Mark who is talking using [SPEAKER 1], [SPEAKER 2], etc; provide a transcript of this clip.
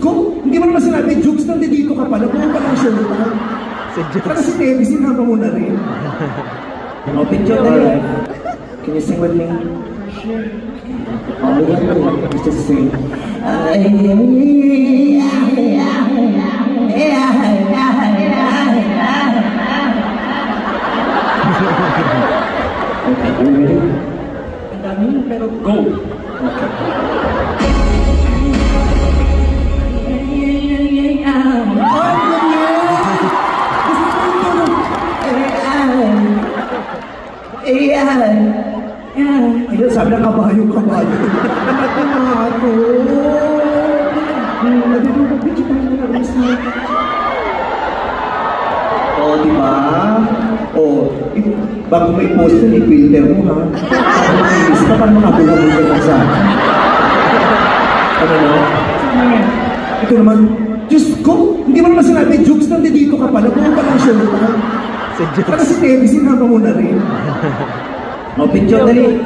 [SPEAKER 1] ko! Hindi mo naman sinabi, Jukes, nandito ka pala. Kung palang show ka. Para si Tevi, sinama mo na rin.
[SPEAKER 2] Oh, picture na rin. Can you sing with me? Sure. Oh, we have to just sing. Okay, are you ready? Ang dami pero go! Okay.
[SPEAKER 1] Ayun, sabi na kabayo. Namatay na ako. Oh, diba? Oh, bago may post yun, i-filter mo, ha? Ilis ka pa makabulabog ka sa akin. Ano na? Ito naman, Diyos ko! Hindi mo naman sinabi, Jukes, nandito ka pala. Kung palang show ka. Para si Tevi, sinama mo na rin.
[SPEAKER 2] Oh, picture na rin.